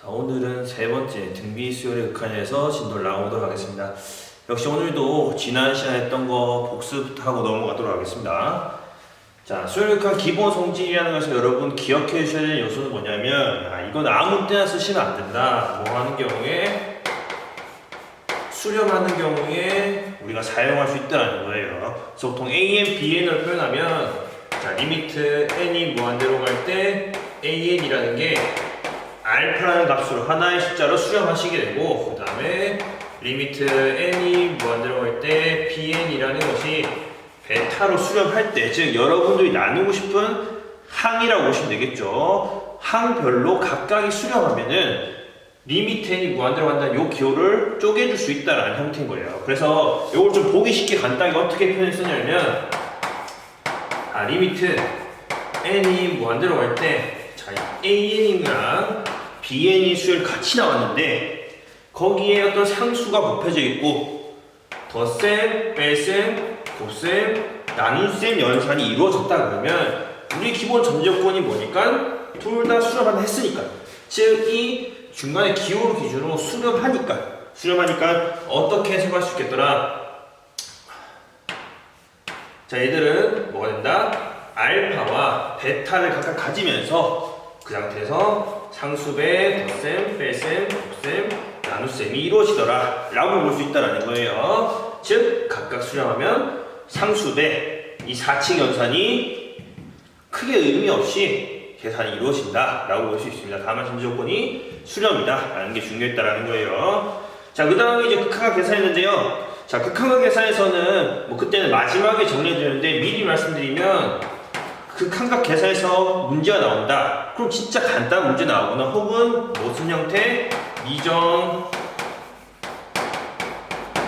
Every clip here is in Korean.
자, 오늘은 세 번째 등비 수열의 극한에서 진도를 나가보도록 하겠습니다. 역시 오늘도 지난 시간에 했던 거 복습하고 넘어가도록 하겠습니다. 자, 수열 극한 기본 성질이라는 것을 여러분 기억해 주셔야 되는 요소는 뭐냐면, 이건 아무 때나 쓰시면 안 된다. 뭐 하는 경우에, 수렴하는 경우에 우리가 사용할 수 있다는 거예요. 그래서 보통 AN, BN을 표현하면, 자, 리미트 n이 무한대로 갈 때 AN이라는 게 알파라는 값으로 하나의 숫자로 수렴하시게 되고, 그 다음에 리미트 n이 무한대로 갈 때 bn이라는 것이 베타로 수렴할 때, 즉 여러분들이 나누고 싶은 항이라고 보시면 되겠죠. 항별로 각각이 수렴하면은 리미트 n이 무한대로 간다는 요 기호를 쪼개줄 수 있다라는 형태인 거예요. 그래서 이걸 좀 보기 쉽게 간단하게 어떻게 표현했었냐면, 리미트 n이 무한대로 갈 때 AN이랑 BN이 수열 같이 나왔는데 거기에 어떤 상수가 곱해져 있고 덧셈, 뺄셈, 곱셈, 나눗셈 연산이 이루어졌다 그러면 우리 기본 전제조건이 뭐니까 둘 다 수렴한다 했으니까, 즉 이 중간에 기호를 기준으로 수렴하니까 어떻게 해석할 수 있겠더라. 자, 얘들은 뭐가 된다? 알파와 베타를 각각 가지면서 그 상태에서 상수배, 덧셈, 뺄셈, 곱셈, 나눗셈이 이루어지더라 라고 볼 수 있다는 거예요. 즉 각각 수렴하면 상수배, 이 4층 연산이 크게 의미 없이 계산이 이루어진다 라고 볼 수 있습니다. 다만 전제조건이 수렴이다 라는 게 중요했다라는 거예요. 자, 그 다음에 이제 극한각 계산했는데요. 자, 극한각 계산에서는 뭐 그때는 마지막에 정리해드렸는데 미리 말씀드리면, 극한각 계산에서 문제가 나온다. 그럼 진짜 간단한 문제 나오거나 혹은 무슨 형태? 이정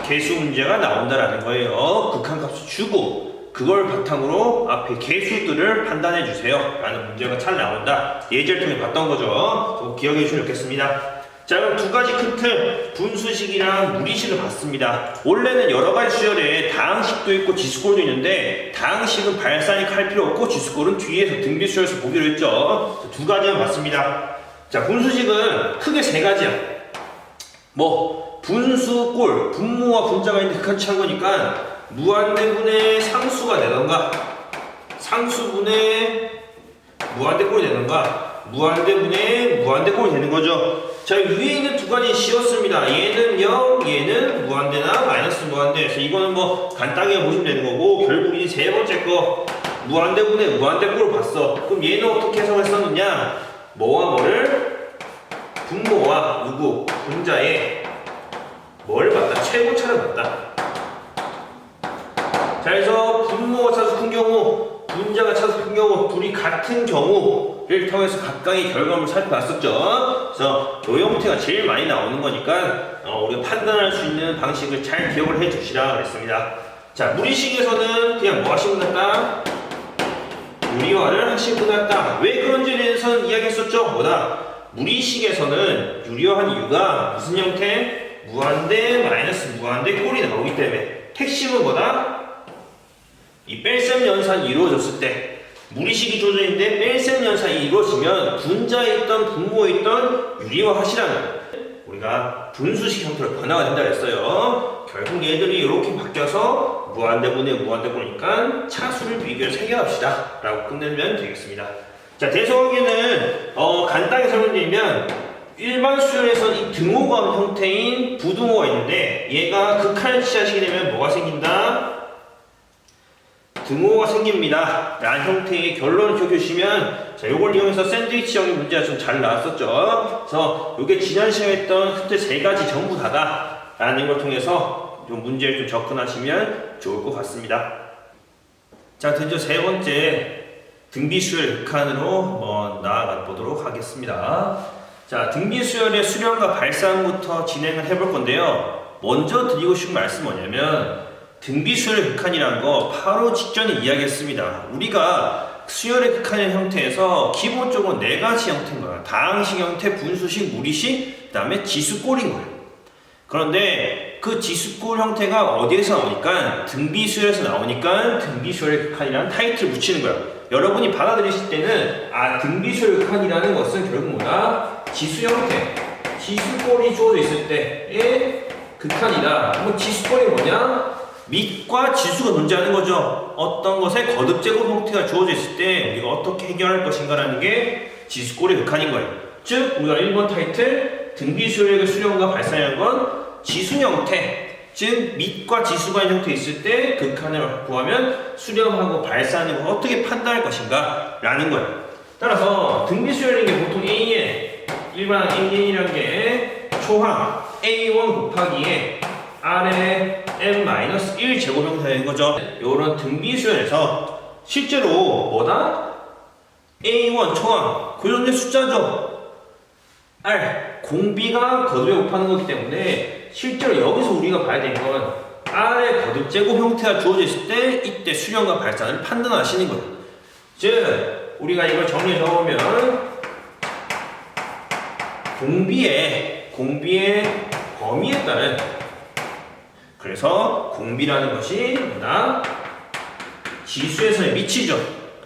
계수 문제가 나온다라는 거예요. 극한값을 주고 그걸 바탕으로 앞에 계수들을 판단해 주세요 라는 문제가 잘 나온다. 예제를 통해 봤던 거죠. 기억해 주시면 좋겠습니다. 자, 그럼 두 가지 큰 틀, 분수식이랑 무리식을 봤습니다. 원래는 여러 가지 수열에 다항식도 있고 지수꼴도 있는데, 다항식은 발산이 할 필요 없고 지수꼴은 뒤에서 등비 수열에서 보기로 했죠. 두 가지만 봤습니다. 자, 분수식은 크게 세 가지야. 뭐 분수꼴, 분모와 분자가 있는 극한치 한 거니까 무한대분의 상수가 되던가, 상수분의 무한대꼴이 되던가, 무한대분의 무한대꼴이 되는 거죠. 자, 위에 있는 두 가지 씌웠습니다. 얘는 0, 얘는 무한대나 마이너스 무한대. 그래서 이거는 뭐 간단하게 보시면 되는 거고, 결국 이 세 번째 거 무한대분의 무한대꼴을 봤어. 그럼 얘는 어떻게 해석했었느냐? 뭐와 뭐를? 분모와 누구? 분자에 뭘 봤다? 최고차를 봤다. 자, 그래서 분모가 차수 큰 경우, 분자가 차수 큰 경우, 둘이 같은 경우를 통해서 각각의 결과물을 살펴봤었죠. 그래서 이 형태가 제일 많이 나오는 거니까 우리가 판단할 수 있는 방식을 잘 기억을 해 주시라 그랬습니다. 자, 무리식에서는 그냥 뭐 하시면 된다? 유리화를 하시면 된다. 왜 그런지에 대해서는 이야기했었죠. 뭐다? 무리식에서는 유리화한 이유가 무슨 형태? 무한대, 마이너스 무한대 꼴이 나오기 때문에. 핵심은 뭐다? 이 뺄셈 연산이 이루어졌을 때, 무리식이 주어져 있는데 뺄셈 연산이 이루어지면 분자에 있던 분모에 있던 유리화 하시라는 우리가 분수식 형태로 변화가 된다 그랬어요. 결국 얘들이 이렇게 바뀌어서 무한대분의 무한대꼴이니까 차수를 비교해서 해결합시다 라고 끝내면 되겠습니다. 자, 대소관계는 간단하게 설명드리면, 일반 수열에서는 이 등호감 형태인 부등호가 있는데 얘가 극한을 취하시게 되면 뭐가 생긴다? 등호가 생깁니다 라는 형태의 결론을 기억해 주시면, 자, 요걸 이용해서 샌드위치형의 문제가 좀 잘 나왔었죠. 그래서 요게 지난 시간에 했던 그때 세 가지 전부 다다 라는 걸 통해서 좀 문제를 좀 접근하시면 좋을 것 같습니다. 자, 드디어 세 번째 등비 수열 극한으로 한번 나아가 보도록 하겠습니다. 자, 등비 수열의 수렴과 발산부터 진행을 해볼 건데요. 먼저 드리고 싶은 말씀은 뭐냐면, 등비 수열의 극한이라는 거 바로 직전에 이야기했습니다. 우리가 수열의 극한의 형태에서 기본적으로 네 가지 형태인 거야. 다항식 형태, 분수식, 무리식, 그 다음에 지수꼴인 거예요. 그런데 그 지수꼴 형태가 어디에서 나오니까? 등비 수열에서 나오니까 등비 수열의 극한이라는 타이틀을 붙이는 거야. 여러분이 받아들이실 때는 등비 수열의 극한이라는 것은 결국 뭐다? 지수 형태. 지수꼴이 주어져 있을 때의 극한이다. 그럼 지수꼴이 뭐냐? 밑과 지수가 존재하는 거죠. 어떤 것에 거듭제곱 형태가 주어져 있을 때 우리가 어떻게 해결할 것인가라는 게 지수꼴의 극한인 거예요. 즉 우리가 1번 타이틀 등비수열의 수렴과 발산이라는 건 지수 형태, 즉 밑과 지수가 있는 형태 있을 때 극한을 구하면 수렴하고 발산을 어떻게 판단할 것인가 라는 거예요. 따라서 등비수열인 게 보통 AN, 일반 AN이라는 게 초항 A1 곱하기에 R의 n-1 제곱 형태인 거죠. 이런 등비수열에서 실제로 뭐다? A1 초항 고정된 숫자죠. R 공비가 거듭에 곱하는 거기 때문에 실제로 여기서 우리가 봐야 되는 건 R의 거듭 제곱 형태가 주어져 있을 때 이때 수렴과 발산을 판단하시는 거예요. 즉 우리가 이걸 정리해 적으면 공비의 범위에 따른, 그래서 공비라는 것이 뭐다? 지수에서의 밑이죠.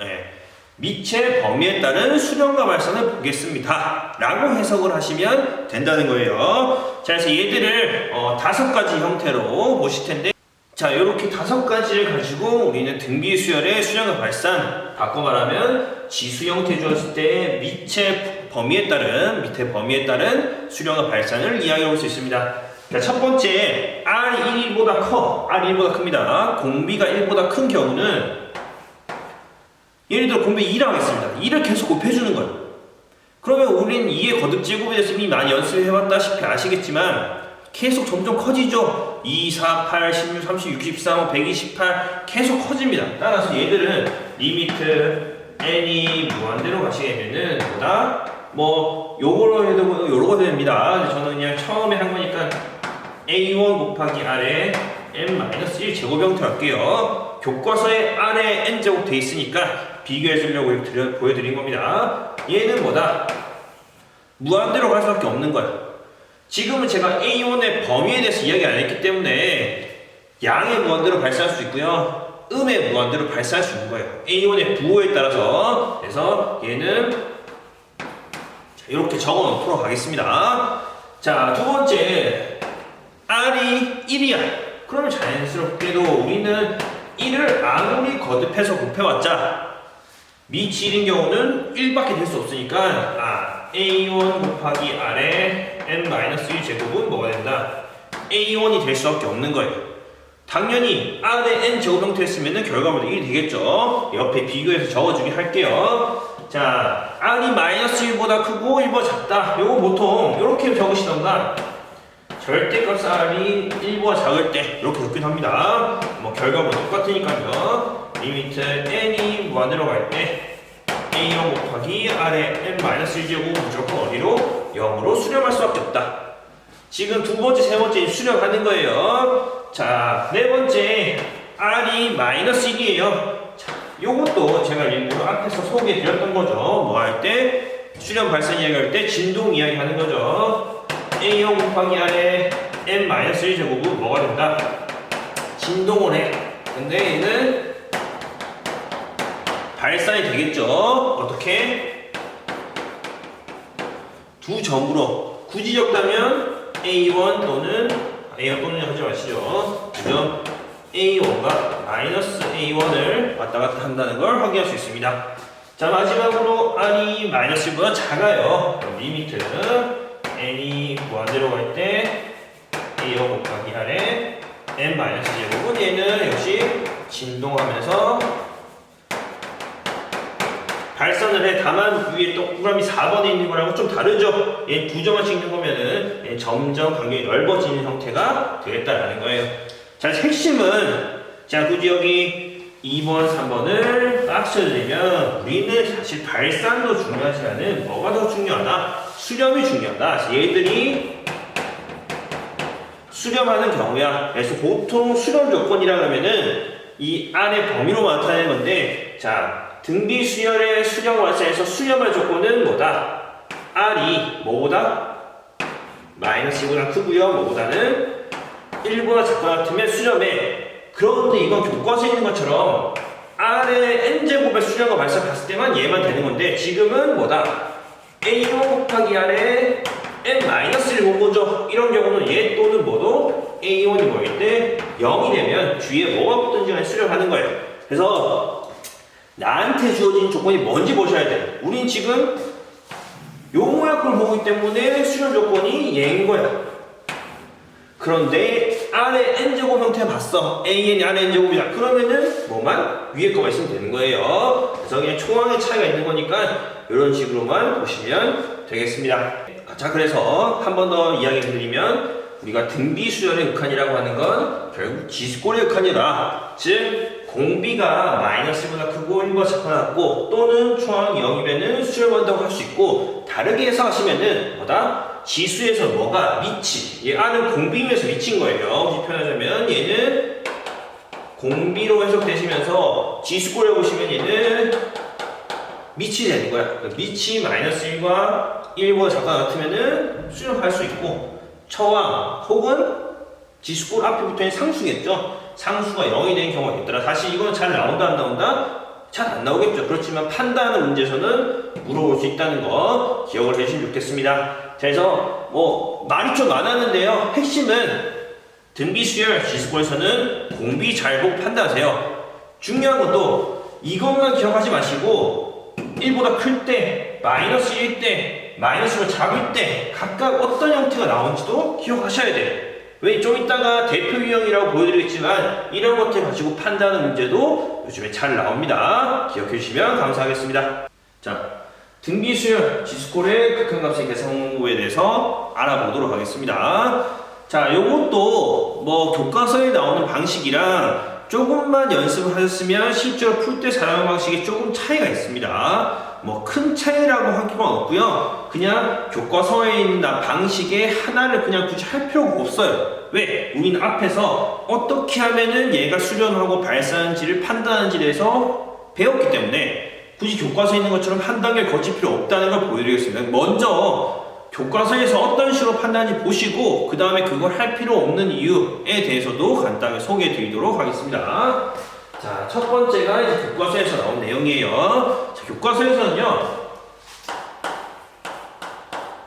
예. 밑의 범위에 따른 수렴과 발산을 보겠습니다 라고 해석을 하시면 된다는 거예요. 자, 그래서 얘들을 5가지 형태로 보실 텐데, 자, 이렇게 5가지를 가지고 우리는 등비수열의 수렴과 발산, 바꿔 말하면 지수 형태 주었을 때 밑의 범위에 따른 수렴과 발산을 이야기해 볼 수 있습니다. 자, 첫 번째, R이 1보다 커, R이 1보다 큽니다. 공비가 1보다 큰 경우는 예를 들어 공비 2를 하겠습니다. 2를 계속 곱해주는 거예요. 그러면 우리는 2의 거듭 제곱에 대해서 이미 많이 연습해봤다시피 아시겠지만 계속 점점 커지죠. 2, 4, 8, 16, 30, 63, 128 계속 커집니다. 따라서 얘들은 리미트 n이 무한대로 가시게 되면은 뭐다? 뭐 요거로 해도 요러고 됩니다. 저는 그냥 처음에 한 거니까 A1 곱하기 R에 n-1 제곱 형태로 할게요. 교과서에 R에 n제곱 돼 있으니까 비교해 주려고 보여드린 겁니다. 얘는 뭐다? 무한대로 갈 수밖에 없는 거예요. 지금은 제가 A1의 범위에 대해서 이야기 안 했기 때문에 양의 무한대로 발산할 수 있고요, 음의 무한대로 발산할 수 있는 거예요. A1의 부호에 따라서. 그래서 얘는 이렇게 적어 놓도록 하겠습니다. 자, 두 번째, R이 1이야. 그러면 자연스럽게도 우리는 1을 아무리 거듭해서 곱해왔자 밑이 1인 경우는 1밖에 될 수 없으니까 A1 곱하기 R의 n-1 제곱은 뭐가 된다? A1이 될 수밖에 없는 거예요. 당연히 R의 n 제곱 형태였으면 결과물도 1이 되겠죠. 옆에 비교해서 적어주긴 할게요. 자, R이 -1보다 크고 1보다 작다. 요거 보통 이렇게 적으시던가, 절대값 R이 1보다 작을 때 이렇게 적기도 합니다. 뭐 결과물 똑같으니까요. 리미트 n이 무한대로 갈 때 A1 곱하기 R의 n-1 제곱 무조건 어디로? 0으로 수렴할 수밖에 없다. 지금 두 번째, 세 번째 수렴하는 거예요. 자, 네 번째, R이 -1이에요. 자, 요것도 제가 일부러 앞에서 소개해 드렸던 거죠. 뭐 할 때? 수렴 발산 이야기할 때 진동 이야기 하는 거죠. A0 곱하기 R의 n-1 제곱은 뭐가 된다? 진동을 해. 근데 얘는 발산이 되겠죠. 어떻게? 두 점으로. 굳이 적다면 A1 또는 하지 마시죠. 그죠? A1과 -A1을 왔다 갔다 한다는 걸 확인할 수 있습니다. 자, 마지막으로 R이 -1보다 작아요. 그럼 리미트는 n이 무한대로 갈 때 A1 곱하기 R의 n-제곱은 얘는 역시 진동하면서 발산을 해. 다만 위에 동그라미 4번에 있는 거랑은 좀 다르죠. 얘 2점만 찍는 거면은 얘 점점 간격이 넓어지는 형태가 되겠다라는 거예요. 자, 핵심은, 자, 굳이 여기 2번, 3번을 박스를 내면 우리는 사실 발산도 중요하지 않은 뭐가 더 중요하다? 수렴이 중요하다. 얘들이 수렴하는 경우야. 그래서 보통 수렴 조건이라 하면은 이 R의 범위로 나타내는 건데, 자, 등비수열의 수렴 발산에서 수렴할 조건은 뭐다? R이 뭐보다? -2보다 크고요. 뭐보다는 1보다 작거나 같으면 수렴해. 그런데 이건 교과서에 있는 것처럼 R의 n제곱의 수렴과 발산 봤을 때만 얘만 되는 건데, 지금은 뭐다? A1 곱하기 R의 n-1을 못 보죠. 이런 경우는 얘 또는 뭐도 a1이 뭐일 때 0이 되면 뒤에 뭐가 붙든지 간에 수렴하는 거예요. 그래서 나한테 주어진 조건이 뭔지 보셔야 돼. 우린 지금 요 모양 걸 보기 때문에 수렴 조건이 얘인 거야. 그런데 아래 n제곱 형태 봤어. an이 아래 n제곱이다. 그러면은 뭐만 위에 거만 있으면 되는 거예요. 그래서 그냥 총항의 차이가 있는 거니까 이런 식으로만 보시면 되겠습니다. 자, 그래서 한 번 더 이야기 드리면 우리가 등비수열의 극한이라고 하는 건 결국 지수꼴의 극한이다. 즉 공비가 마이너스보다 크고 1보다 작고 또는 총항이 0이면은 수렴한다고 할 수 있고, 다르게 해석하시면은 뭐다? 지수에서 뭐가 미치, 얘 R은 공비면서 미친 거예요. 굳이 표현하자면 얘는 공비로 해석되시면서 지수꼴에 보시면 얘는 미치 되는 거야. 미치 마이너스 1과 1보다 작거나 같으면은 수렴할 수 있고, 처왕 혹은 지수꼴 앞에 붙어있는 상수겠죠. 상수가 0이 되는 경우가 있더라. 사실 이건 잘 나온다 안 나온다? 잘 안 나오겠죠. 그렇지만 판단하는 문제에서는 물어볼 수 있다는 거 기억을 해주시면 좋겠습니다. 자, 그래서 뭐 말이 좀 많았는데요. 핵심은 등비수열 지수꼴에서는 공비 잘 보고 판단하세요. 중요한 것도 이것만 기억하지 마시고 1보다 클 때, 마이너스 1일 때, 마이너스가 작을 때 각각 어떤 형태가 나오는지도 기억하셔야 돼요. 왜 좀 이따가 대표 유형이라고 보여드리겠지만 이런 것들 가지고 판단하는 문제도 요즘에 잘 나옵니다. 기억해 주시면 감사하겠습니다. 자, 등비수열 지수꼴의 극한값의 계산법에 대해서 알아보도록 하겠습니다. 자, 요것도 뭐 교과서에 나오는 방식이랑 조금만 연습을 하셨으면 실제로 풀 때 사용하는 방식이 조금 차이가 있습니다. 뭐 큰 차이라고 할 필요는 없고요. 그냥 교과서에 있는 방식의 하나를 그냥 굳이 할 필요가 없어요. 왜? 우리는 앞에서 어떻게 하면은 얘가 수렴하고 발사하는지를 판단하는지에 대해서 배웠기 때문에 굳이 교과서에 있는 것처럼 한 단계를 거칠 필요 없다는 걸 보여드리겠습니다. 먼저 교과서에서 어떤 식으로 판단하는지 보시고 그 다음에 그걸 할 필요 없는 이유에 대해서도 간단하게 소개해 드리도록 하겠습니다. 자, 첫 번째가 이제 교과서에서 나온 내용이에요. 자, 교과서에서는요,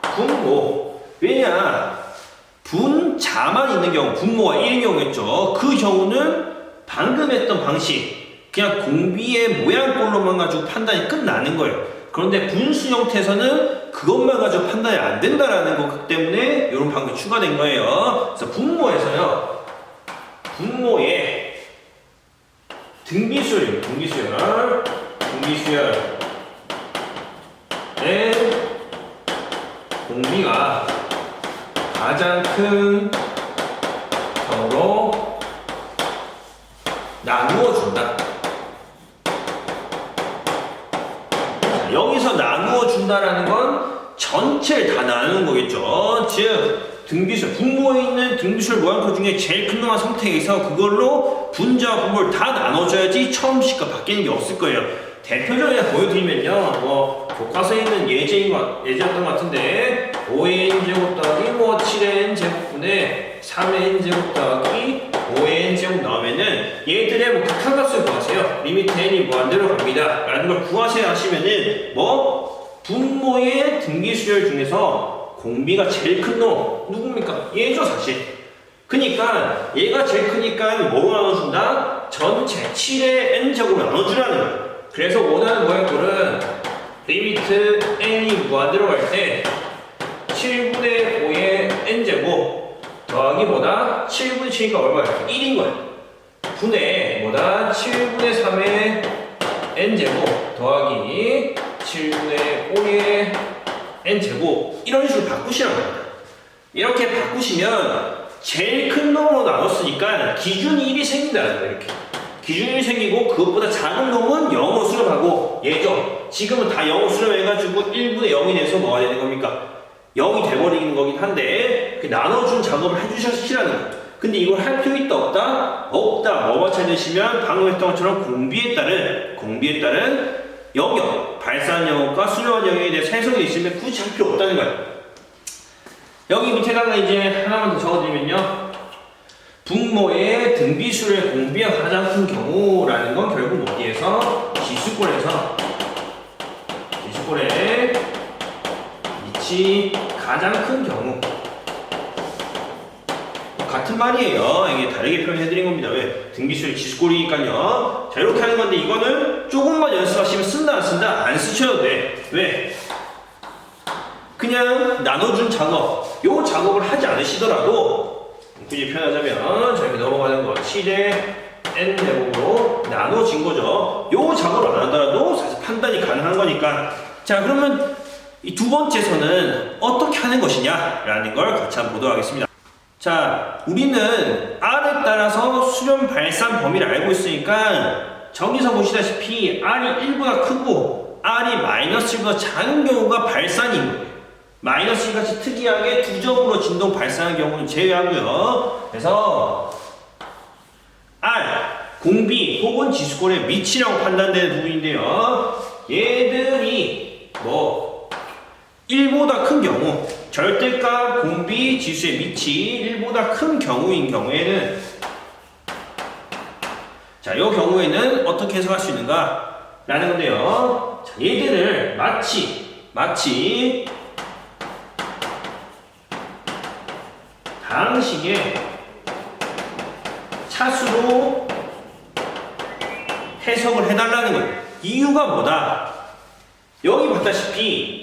분모, 왜냐, 분자만 있는 경우, 분모가 1인 경우겠죠. 그 경우는 방금 했던 방식, 그냥 공비의 모양꼴로만 가지고 판단이 끝나는 거예요. 그런데 분수 형태에서는 그것만 가지고 판단이 안 된다라는 것 때문에 이런 방법이 추가된 거예요. 그래서 분모에서요, 분모에 등비수열, 등비수열의 공비가 가장 큰 경우로 나누어 준다. 여기서 나누어 준다라는 건 전체를 다 나누는 거겠죠. 즉 등비수열, 분모에 있는 등비수열 모양표 중에 제일 큰 놈만 선택해서 그걸로 분자와 분모를 다 나눠줘야지 처음식과 바뀌는 게 없을 거예요. 대표적으로 보여드리면요, 뭐 교과서에 있는 예제였던 것 같은데 5의 n제곱 더하기 뭐 7의 n제곱분의 3의 n제곱 더하기 5의 n제곱 나오면은 얘들의 뭐 극한값을 구하세요. 리미트 n이 무한대로 갑니다 라는 걸 구하세요 하시면은 뭐 분모의 등비수열 중에서 공비가 제일 큰 놈 누굽니까? 얘죠 사실. 그니까 얘가 제일 크니까 뭐로 나눠준다? 전체 7의 n제곱으로 나눠주라는 거예요. 그래서 원하는 모양꼴은 리미트 n이 무한대로 갈 때 7분의 5의 n제곱 더하기 뭐다? 7분의 7이니까 얼마야? 1인 거야. 분의 뭐다? 7분의 3의 n제곱 더하기 7분의 5의 n제곱, 이런 식으로 바꾸시라는 겁니다. 이렇게 바꾸시면 제일 큰 놈으로 나눴으니까 기준이 1이 생긴다는 거예요. 이렇게 기준이 1이 생기고 그것보다 작은 놈은 0으로 수렴하고, 얘죠. 지금은 다 0으로 수렴해가지고 1분의 0이 돼서 뭐가 되는 겁니까? 0이 돼버리는 거긴 한데 그 나눠준 작업을 해주시라는 거예요. 근데 이걸 할 필요 있다 없다? 없다. 뭐만 찾으시면 방금 했던 것처럼 공비에 따른 영역, 발사한 영역과 수렴한 영역에 대해서 해석이 있으면 굳이 할 필요 없다는 거예요. 여기 밑에다가 이제 하나만 더 적어드리면요, 분모의 등비수열의 공비가 가장 큰 경우라는 건 결국 어디에서? 지수꼴에 미치 역시 가장 큰 경우. 같은 말이에요. 이게 다르게 표현해드린 겁니다. 왜? 등비수의 지수꼴이니까요. 자, 이렇게 하는 건데 이거는 조금만 연습하시면 쓴다 안 쓴다? 안 쓰셔도 돼. 왜? 그냥 나눠준 작업, 요 작업을 하지 않으시더라도 굳이 표현하자면 자, 이렇게 넘어가는 거 7의 n 제곱으로 나눠진 거죠. 요 작업을 안 하더라도 사실 판단이 가능한 거니까. 자, 그러면 이 두 번째에서는 어떻게 하는 것이냐라는 걸 같이 한번 보도록 하겠습니다. 자, 우리는 R에 따라서 수렴 발산 범위를 알고 있으니까 저기서 보시다시피 R이 1보다 크고 R이 마이너스 1보다 작은 경우가 발산인 거예요. 마이너스 1 같이 특이하게 두 점으로 진동 발산하는 경우는 제외하고요. 그래서 R, 공비 혹은 지수꼴의 밑이라고 판단되는 부분인데요. 얘들이 1보다 큰 경우, 절대값 공비 지수의 밑이 1보다 큰 경우인 경우에는 자, 이 경우에는 어떻게 해석할 수 있는가? 라는 건데요. 자, 얘들을 마치 다항식의 차수로 해석을 해달라는 거예요. 이유가 뭐다? 여기 봤다시피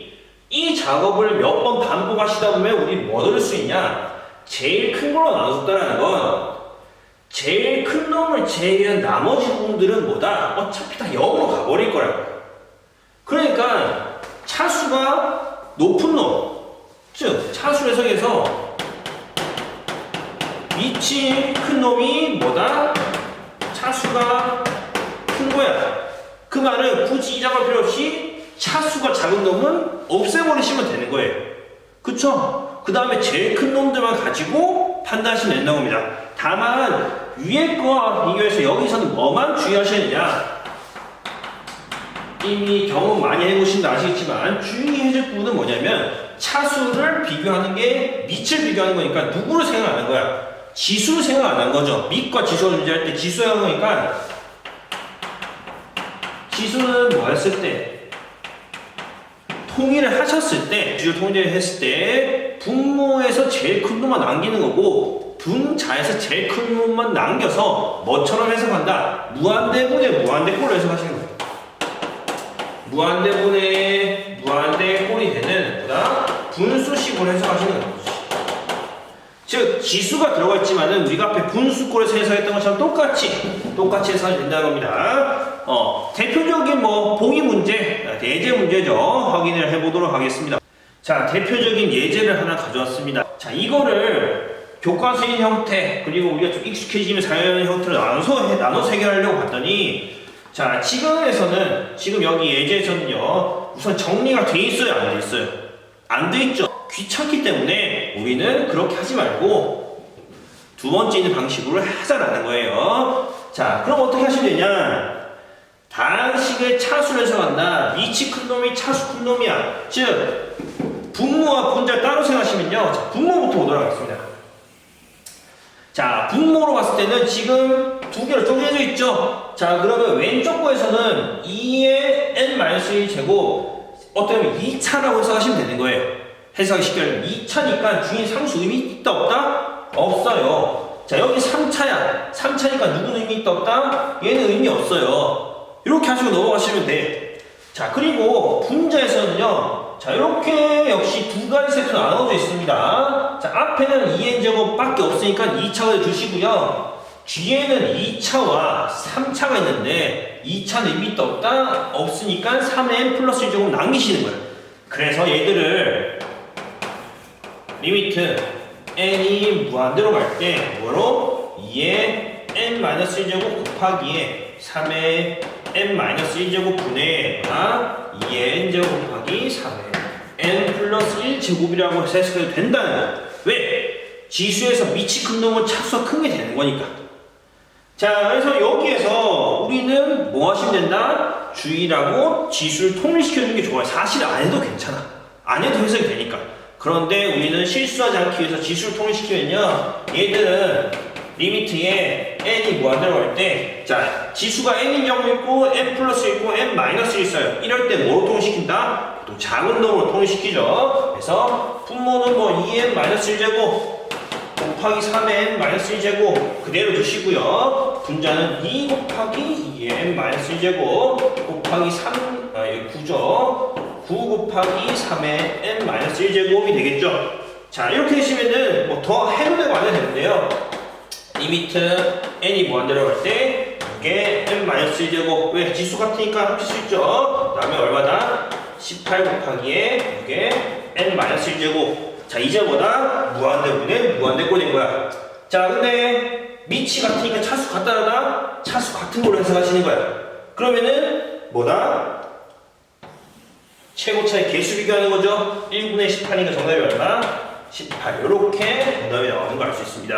이 작업을 몇 번 반복하시다 보면 우리 뭐 들을 수 있냐? 제일 큰 걸로 나눠줬다는 건 제일 큰 놈을 제외한 나머지 부분들은 뭐다? 어차피 다 0으로 가버릴 거라고요. 그러니까 차수가 높은 놈, 즉 차수 해석에서 밑이 큰 놈이 뭐다? 차수가 큰 거야. 그 말은 굳이 이 작업 필요 없이 차수가 작은 놈은 없애버리시면 되는 거예요. 그쵸? 그 다음에 제일 큰 놈들만 가지고 판단하시면 된다고 합니다. 다만 위에 거와 비교해서 여기서는 뭐만 주의하셔야 되냐? 이미 경험 많이 해보신 분 아시겠지만 주의해줄 부분은 뭐냐면 차수를 비교하는 게 밑을 비교하는 거니까 누구를 생각 안 한 거야? 지수를 생각 안 한 거죠. 밑과 지수를 문제할 때 지수 생각한 거니까 지수는 뭐 했을 때? 통일을 하셨을 때, 주요 통일을 했을 때 분모에서 제일 큰 놈만 남기는 거고 분자에서 제일 큰 놈만 남겨서 뭐처럼 해석한다? 무한대분의 무한대꼴로 해석하시는 거예요. 무한대분의 무한대꼴이 되는 뭐다? 분수식으로 해석하시는 거예요. 즉 지수가 들어가 있지만은 우리가 앞에 분수꼴에서 해석했던 것처럼 똑같이 해석이 된다는 겁니다. 대표적인 봉의 문제, 예제 문제죠. 확인을 해보도록 하겠습니다. 자, 대표적인 예제를 하나 가져왔습니다. 자, 이거를 교과서인 형태 그리고 우리가 좀 익숙해지면 사용하는 형태로 나눠서 해결하려고 봤더니 자, 지금 여기 예제에서는요 우선 정리가 돼 있어요, 안 돼 있어요? 안 돼 있죠. 귀찮기 때문에 우리는 그렇게 하지 말고 두 번째 있는 방식으로 하자라는 거예요. 자, 그럼 어떻게 하시면 되냐? 다항식의 차수를 해석한다. 밑이 큰 놈이 차수 큰 놈이야. 즉 분모와 분자를 따로 생각하시면요. 자, 분모부터 보도록 하겠습니다. 자, 분모로 봤을 때는 지금 두 개로 쪼개져 있죠. 자, 그러면 왼쪽 거에서는 2의 n-1 제곱 어떻게 2차라고 해석하시면 되는 거예요. 해석이 쉽게 하면 2차니까 주인 상수 의미 있다 없다? 없어요. 자, 여기 3차야. 3차니까 누구는 의미 있다 없다? 얘는 의미 없어요. 이렇게 하시고 넘어가시면 돼. 자, 그리고 분자에서는요. 자, 이렇게 역시 두 가지 세트로 나눠져 있습니다. 자, 앞에는 2n제곱 밖에 없으니까 2차를 두시고요. 뒤에는 2차와 3차가 있는데 2차는 의미 있다 없다? 없으니까 3n 플러스 1제곱 남기시는 거예요. 그래서 얘들을 리미트 n이 무한대로 갈 때 뭐로? 2의 n-1제곱 곱하기에 3의 n-1제곱 분의 2의 n제곱 곱하기 3의 n 플러스 1제곱이라고 해석해도 된다는 거예요. 왜? 지수에서 밑이 큰 놈은 차수가 큰 게 되는 거니까. 자, 그래서 여기에서 우리는 뭐 하시면 된다? 주의라고 지수를 통일시켜주는 게 좋아요. 사실 안 해도 괜찮아. 안 해도 해석이 되니까. 그런데 우리는 실수하지 않기 위해서 지수를 통일시키면요. 얘들은 리미트에 n이 무한대로 갈 때, 자, 지수가 n인 경우 있고, n 플러스 있고, n 마이너스 있어요. 이럴 때 뭐로 통일시킨다? 또 작은 놈으로 통일시키죠. 그래서 분모는 뭐 2n 마이너스 1제곱 곱하기 3n 마이너스 1제곱 그대로 두시고요. 분자는 2 곱하기 2n 마이너스 1제곱 곱하기 9죠. 9 곱하기 3의 n 마이너스 1제곱이 되겠죠. 자, 이렇게 하시면은 뭐 더 해놓으려고 안 해도 되는데요. 리미트 n이 무한대로 갈 때 이게 n 마이너스 1제곱 왜 지수 같으니까 합칠 수 있죠. 그 다음에 얼마다? 18 곱하기에 이게 n 마이너스 1제곱. 자, 이제 뭐다? 무한대분의 무한대꼴 된 거야. 자, 근데 밑이 같으니까 차수 같다라다 차수 같은 걸로 해석하시는 거야. 그러면은 뭐다? 최고차의 개수 비교하는 거죠. 1분의 18이니까 정답이 얼마? 18. 이렇게 정답이 나오는 걸 알 수 있습니다.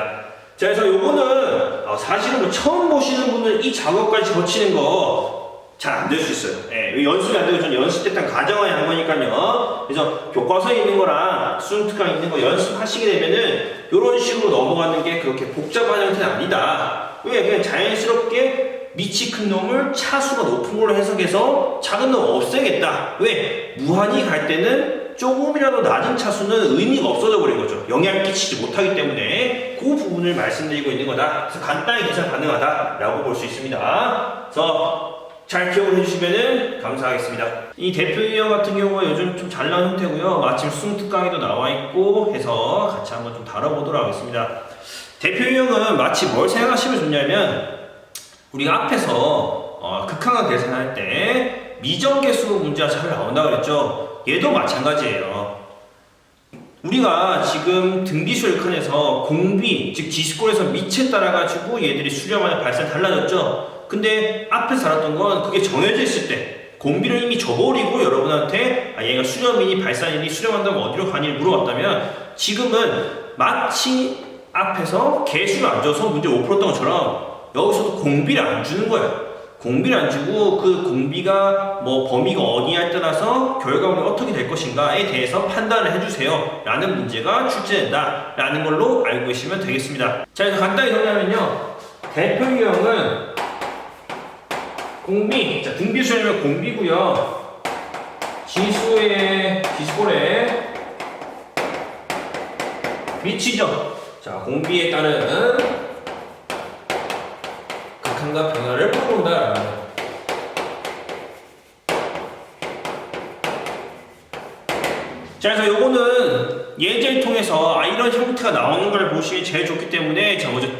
자, 그래서 요거는 사실은 뭐 처음 보시는 분은 이 작업까지 거치는 거 잘 안 될 수 있어요. 예, 연습이 안 되고 전 연습 때 딱 가정하에 한 거니까요. 그래서 교과서에 있는 거랑 수능 특강에 있는 거 연습하시게 되면은 이런 식으로 넘어가는 게 그렇게 복잡한 형태는 아니다. 왜? 그냥 자연스럽게 밑이 큰 놈을 차수가 높은 걸로 해석해서 작은 놈 없애겠다. 왜? 무한히 갈 때는 조금이라도 낮은 차수는 의미가 없어져 버린 거죠. 영향 끼치지 못하기 때문에 그 부분을 말씀드리고 있는 거다. 그래서 간단히 계산 가능하다라고 볼 수 있습니다. 그래서 잘 기억을 해주시면 감사하겠습니다. 이 대표 유형 같은 경우가 요즘 좀 잘 나온 형태고요. 마침 수능 특강에도 나와 있고 해서 같이 한번 좀 다뤄보도록 하겠습니다. 대표 유형은 마치 뭘 생각하시면 좋냐면 우리가 앞에서 극한각 계산할 때 미정계수 문제가 잘 나온다 그랬죠. 얘도 마찬가지예요. 우리가 지금 등비수열 칸에서 공비, 즉 지수꼴에서 밑에 따라 가지고 얘들이 수렴하는 발산이 달라졌죠. 근데 앞에서 알았던 건 그게 정해져 있을 때 공비를 이미 줘버리고 여러분한테 얘가 수렴이니 발산이니 수렴한다면 어디로 가니 물어봤다면 지금은 마치 앞에서 개수를 안 줘서 문제 못 풀었던 것처럼 여기서도 공비를 안 주는 거예요. 공비를 안 주고 그 공비가 뭐 범위가 어디냐에 따라서 결과물이 어떻게 될 것인가에 대해서 판단을 해주세요 라는 문제가 출제된다 라는 걸로 알고 계시면 되겠습니다. 자, 그래서 간단히 정리하면요, 대표 유형은 공비, 자, 등비수열이면 공비고요. 지수꼴에 미치죠. 자, 공비에 따른 극한과 변화를 풀어본다. 자, 그래서 요거는 예제를 통해서 이런 형태가 나오는 걸 보시면 제일 좋기 때문에 자, 어제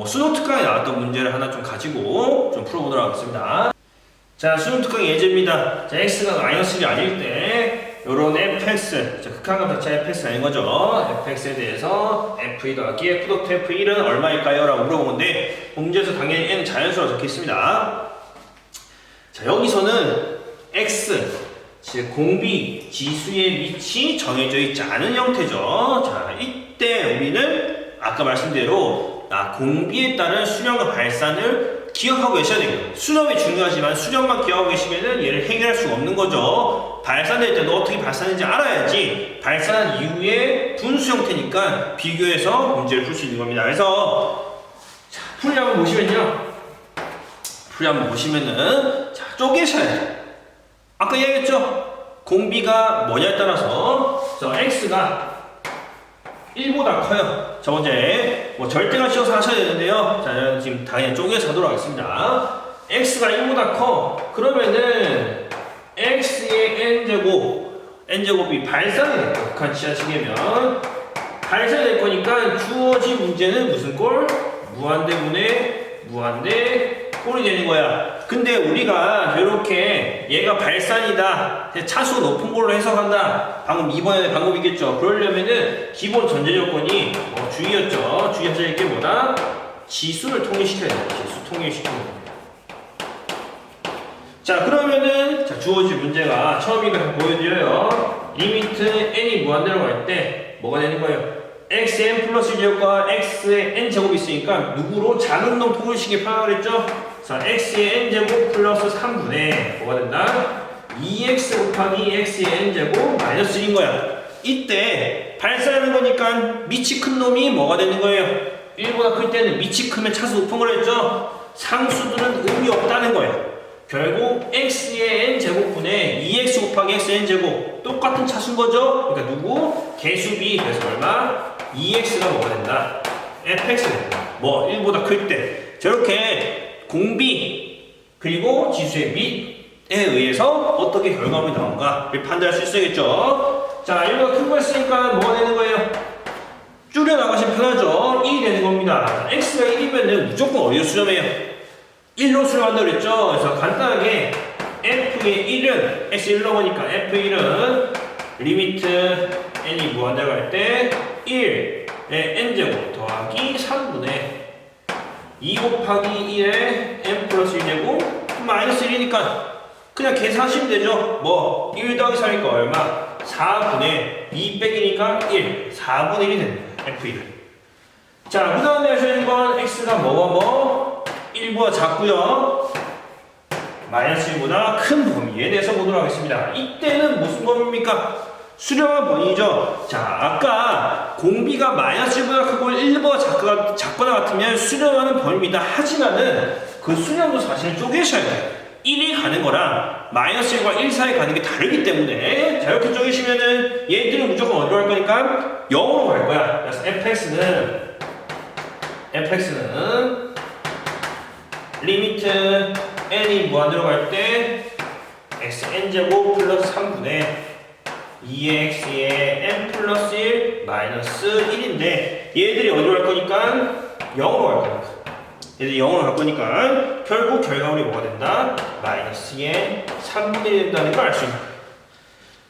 수능 특강에 나왔던 문제를 하나 좀 가지고 좀 풀어보도록 하겠습니다. 자, 수능 특강 예제입니다. 자, x가 마이너스 1이 아닐 때 요런 fx, 자, 극한값 자체 fx 아닌 거죠. fx에 대해서 f2 더하기 f f1은 얼마일까요? 라고 물어본 건데 문제에서 당연히 n은 자연수로 적혀 있습니다. 자, 여기서는 x, 즉 공비 지수의 밑이 정해져 있지 않은 형태죠. 자, 이때 우리는 아까 말씀대로 공비에 따른 수렴과 발산을 기억하고 계셔야 되고요. 수렴이 중요하지만 수렴만 기억하고 계시면은 얘를 해결할 수가 없는 거죠. 발산될 때도 어떻게 발산하는지 알아야지 발산한 이후에 분수 형태니까 비교해서 문제를 풀 수 있는 겁니다. 그래서 자, 풀이 한번 보시면은 자, 쪼개셔야 돼요. 아까 얘기했죠? 공비가 뭐냐에 따라서 x가 1보다 커요. 저 문제 절대값 씌워서 하셔야 되는데요. 자, 지금 당연히 쪼개서 하도록 하겠습니다. x가 1보다 커. 그러면은 x의 n제곱이 발산이 될 거예요. 극한 지하식이면 발산이 될 거니까 주어진 문제는 무슨 꼴? 무한대분의 무한대 꼴이 되는 거야. 근데 우리가 이렇게 얘가 발산이다, 차수가 높은 걸로 해석한다, 방금 2번의 방법이겠죠. 그러려면은 기본 전제 조건이 주의였죠. 주의하셔야 할 게 뭐다? 지수를 통일시켜야 돼요. 지수 통일시키는 겁니다. 자, 그러면은 자, 주어진 문제가 처음이니까 보여드려요. 리미트 n이 무한대로 갈 때 뭐가 되는 거예요? xn 플러스 1제곱과 x의 n제곱이 있으니까 누구로? 작은 놈 통일식에 파악을 했죠? 자, x의 n제곱 플러스 3분의 뭐가 된다? 2x 곱하기 x의 n제곱 마이너스 1인 거야. 이때 발산하는 거니까 밑이 큰 놈이 뭐가 되는 거예요? 1보다 클 때는 밑이 크면 차수 높은 걸 했죠? 상수들은 의미 없다는 거예요. 결국 x의 n제곱분의 2x 곱하기 x n제곱 똑같은 차수인 거죠? 그러니까 누구? 개수비. 그래서 얼마? 2x가 뭐가 된다? fx가 된다. 뭐 1보다 클 때. 저렇게 공비 그리고 지수의 밑에 의해서 어떻게 결과물이 나온가를 판단할 수 있어야겠죠? 자, 1보다 큰 거 했으니까 뭐가 되는 거예요? 줄여나가시면 편하죠? 1이 되는 겁니다. x가 1이면 무조건 어디로 수렴해요? 1로 수렴한다고 그랬죠? 그래서 간단하게 f의 1은 x 1로 보니까 f1은 리미트 n이 무한대로 갈 때 1의 n제곱 더하기 3분의 2 곱하기 1의 n 플러스 1제곱 마이너스 1이니까 그냥 계산하시면 되죠? 뭐 1 더하기 3이니까 얼마? 4분의 2 빼기니까 1 4분의 1이 됩니다. f1은 자, 그 다음에 하셔야 되는 건 x가 뭐와 1보다 작고요 마이너스 1보다 큰 범위에 대해서 보도록 하겠습니다. 이때는 무슨 범위입니까? 수렴한 범위죠. 자, 아까 공비가 마이너스 1보다 크고 1보다 작거나 같으면 수렴하는 범위입니다. 하지만은 그 수렴도 사실 쪼개셔야 돼요. 1이 가는 거랑 마이너스 1과 1 사이 가는 게 다르기 때문에 자, 이렇게 쪼개시면은 얘들은 무조건 어디로 갈 거니까 0으로 갈 거야. 그래서 fx는 리미트 n이 무한대로 갈 때 xn제곱 플러스 3분의 2의 x의 n 플러스 1 마이너스 1인데 얘들이 어디로 갈 거니까 0으로 갈 거니까 얘들이 0으로 갈 거니까 결국 결과물이 뭐가 된다? 마이너스 n 3분의 1이 된다는 걸 알 수 있는 거예요.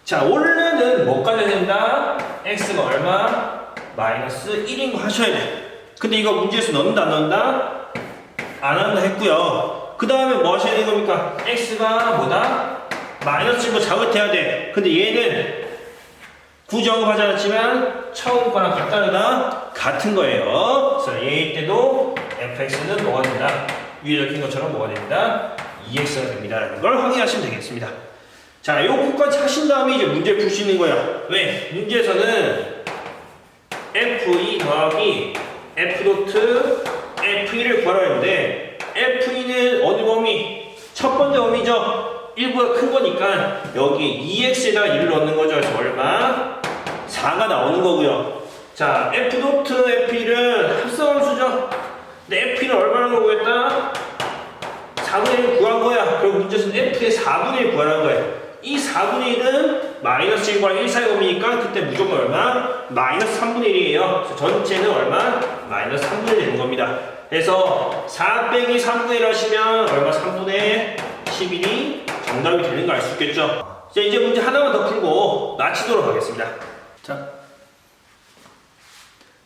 자, 원래는 뭐까지 해야 된다? x가 얼마? 마이너스 1인 거 하셔야 돼. 근데 이거 문제에서 넣는다 안 넣는다? 안 한다 했고요. 그 다음에 뭐 하셔야 되는 겁니까? x가 뭐다? 마이너스 1보 작업해야 돼. 근데 얘는 굳이 언급하지 않았지만 처음 거랑 같다르다? 같은 거예요. 그래서 얘 때도 fx는 뭐가 된다? 위에 적힌 것처럼 뭐가 된다? 2x가 됩니다. 라는 걸 확인하시면 되겠습니다. 자, 요거까지 하신 다음에 이제 문제를 풀 수 있는 거야. 왜? 문제에서는 f2 더하기 f 도트 f1을 구하라 했는데 f2는 어느 범위? 첫 번째 범위죠. 1보다 큰 거니까 여기 2x에다가 1을 넣는 거죠. 그래서 얼마? 4가 나오는 거고요. 자, f 도트 f1은 합성함수죠. 근데 f1은 얼마나 구했다? 4분의 1을 구한 거야. 그리고 문제에서는 f의 4분의 1 구하라는 거예요. 이 4분의 1은 마이너스 1과 1 사이 범위니까 그때 무조건 얼마? 마이너스 3분의 1이에요. 그래서 전체는 얼마? 마이너스 3분의 1 되는 겁니다. 그래서 4 빼기 3분의 1 하시면 얼마? 3분의 11이 정답이 되는 거 알 수 있겠죠? 자, 이제 문제 하나만 더 풀고 마치도록 하겠습니다.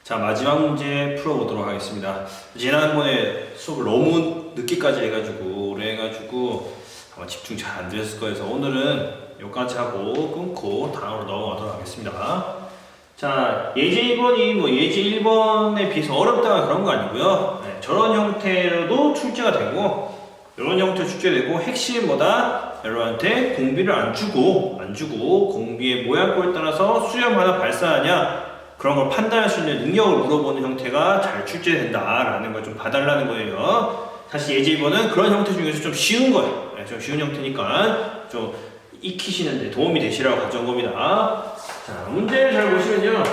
자, 마지막 문제 풀어보도록 하겠습니다. 지난번에 수업을 너무 늦게까지 해가지고 아마 집중 잘 안 되셨을 거여서 오늘은 여기까지 하고 끊고 다음으로 넘어가도록 하겠습니다. 자, 예제 1번이 뭐 예제 1번에 비해서 어렵다가 그런 거 아니고요. 네, 저런 형태로도 출제가 되고 이런 형태로 출제되고 핵심은 뭐다? 여러분한테 공비를 안 주고 공비의 모양꼴에 따라서 수렴 하나 발사하냐 그런 걸 판단할 수 있는 능력을 물어보는 형태가 잘 출제된다라는 걸 좀 봐달라는 거예요. 사실 예제 1번은 그런 형태 중에서 좀 쉬운 거예요. 네, 좀 쉬운 형태니까 좀 익히시는데 도움이 되시라고 가져온 겁니다. 자, 문제를 잘 보시면요.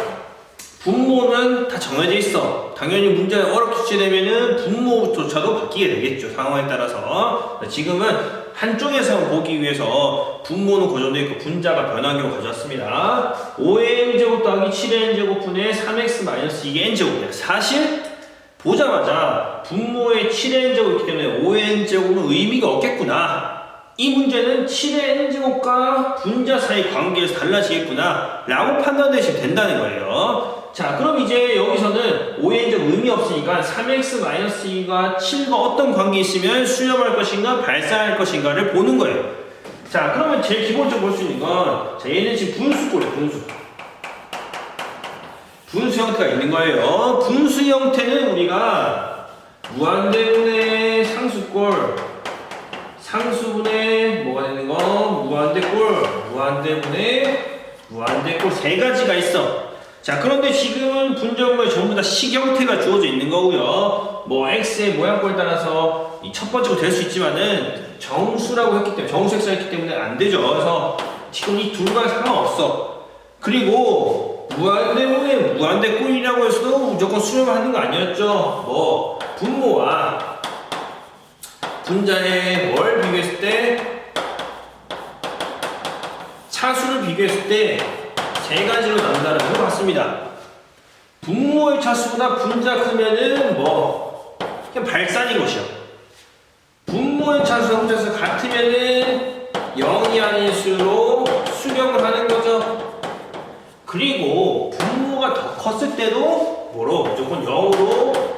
분모는 다 정해져 있어. 당연히 문제가 어렵게 출제되면은 분모조차도 바뀌게 되겠죠. 상황에 따라서. 지금은 한쪽에서 보기 위해서 분모는 고정되어 있고 분자가 변환기로 가져왔습니다. 5의 n제곱 더하기 7의 n제곱분의 3x-2의 n제곱이야. 사실 보자마자 분모에 7의 n제곱 있기 때문에 5의 n제곱은 의미가 없겠구나. 이 문제는 7의 n제곱과 분자 사이 관계에서 달라지겠구나 라고 판단되시면 된다는 거예요. 자, 그럼 이제 여기서는 5의 n제곱 의미 없으니까 3x-2가 7과 어떤 관계에 있으면 수렴할 것인가 발사할 것인가를 보는 거예요. 자, 그러면 제일 기본적으로 볼 수 있는 건 자, 얘는 지금 분수꼴이에요. 분수 형태가 있는 거예요. 분수 형태는 우리가 무한대분의 상수꼴, 상수분의 뭐가 되는 거? 무한대꼴 세 가지가 있어. 자, 그런데 지금은 분자분모에 전부 다 식 형태가 주어져 있는 거고요. 뭐 x의 모양꼴에 따라서 이 첫 번째로 될 수 있지만은 정수라고 했기 때문에 정수 x가 했기 때문에 안 되죠. 그래서 지금 이 둘과 상관없어. 그리고 무한대분의 무한대꼴이라고 해서도 무조건 수렴을 하는 거 아니었죠. 뭐 분모와 분자의 뭘 비교했을 때 차수를 비교했을 때 세 가지로 나눈다는 걸 봤습니다. 분모의 차수보다 분자 크면은 뭐 그냥 발산인 것이요. 분모의 차수와 분자 차수 같으면은 0이 아닌 수로 수렴을 하는 거죠. 그리고 분모가 더 컸을 때도 뭐로 무조건 0으로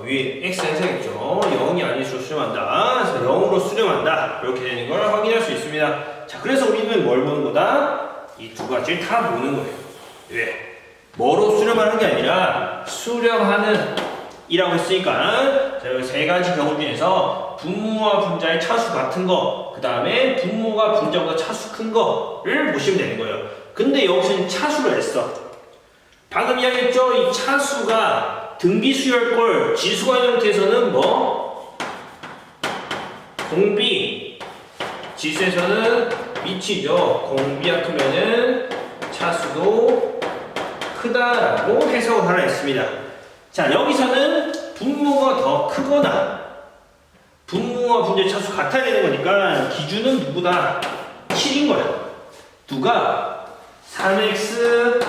위에 x 해석했죠. 0이 아닐수록 수렴한다. 그래서 0으로 수렴한다. 이렇게 되는 걸 확인할 수 있습니다. 자, 그래서 우리는 뭘 보는 거다? 이 두 가지를 다 보는 거예요. 왜? 뭐로 수렴하는 게 아니라 수렴하는 이라고 했으니까 자, 여기 세 가지 경우 중에서 분모와 분자의 차수 같은 거, 그 다음에 분모가 분자보다 차수 큰 거를 보시면 되는 거예요. 근데 여기서는 차수를 했어. 방금 이야기했죠? 이 차수가 등비수열꼴 지수가 있는 형태에서는 뭐 공비, 지수에서는 미치죠. 공비가 크면은 차수도 크다라고 해석을 하라 했습니다. 자, 여기서는 분모가 더 크거나 분모와 분자의 차수 같아야 되는 거니까 기준은 누구다? 7인 거야. 누가? 3x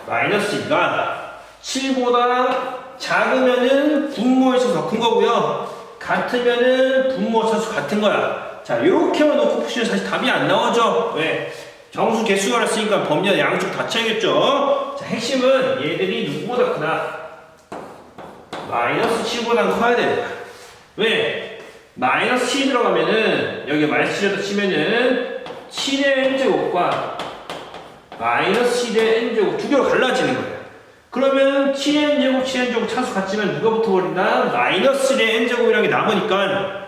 마이너스 2가 7보다 작으면은 분모의 차수 더 큰 거고요. 같으면은 분모 차수 같은 거야. 자, 이렇게만 놓고 푸시면 사실 답이 안 나오죠. 왜? 정수 개수가 있으니까 범위가 양쪽 다 쳐야겠죠. 자, 핵심은 얘들이 누구보다 크다? 마이너스 7보다는 커야 됩니다. 왜? 마이너스 7이 들어가면은 여기 마이너스 7에다 치면은 7의 n제곱과 마이너스 7의 n제곱 두 개로 갈라지는 거예요. 그러면 7의 n제곱, 7의 n제곱 차수 같지만 누가 붙어버린다? 마이너스 7의 n제곱이라는 게 남으니까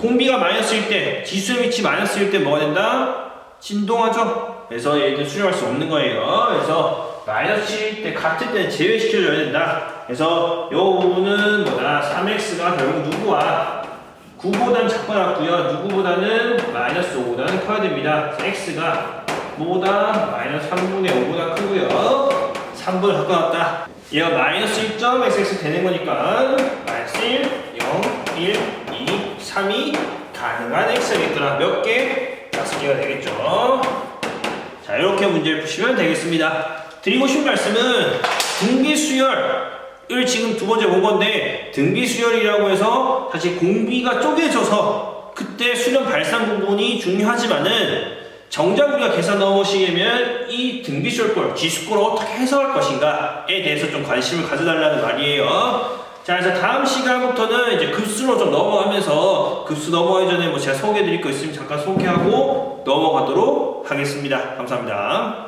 공비가 마이너스일 때, 지수의 위치 마이너스일 때 뭐가 된다? 진동하죠? 그래서 얘들 수렴할 수 없는 거예요. 그래서 마이너스 7일 때, 같을 때는 제외시켜줘야 된다. 그래서 요 부분은 뭐다? 3x가 결국 누구와 9보다는 작고 낮고요. 누구보다는 마이너스 5보다는 커야 됩니다. x가 뭐보다 마이너스 3분의 5보다 크고요. 3분을 갖고 왔다. 얘가 마이너스 1.xx 되는 거니까 마이너스 1, 0, 1, 2, 3이 가능한 x겠더라. 몇 개? 5개가 되겠죠. 자, 이렇게 문제를 푸시면 되겠습니다. 드리고 싶은 말씀은 등비수열을 지금 두 번째 본 건데 등비수열이라고 해서 사실 공비가 쪼개져서 그때 수렴 발산 부분이 중요하지만은 정작 우리가 계산 넣으시려면 이 등비수열꼴, 지수꼴을 어떻게 해석할 것인가에 대해서 좀 관심을 가져달라는 말이에요. 자, 그래서 다음 시간부터는 이제 급수로 좀 넘어가면서 급수 넘어가기 전에 뭐 제가 소개해드릴 거 있으면 잠깐 소개하고 넘어가도록 하겠습니다. 감사합니다.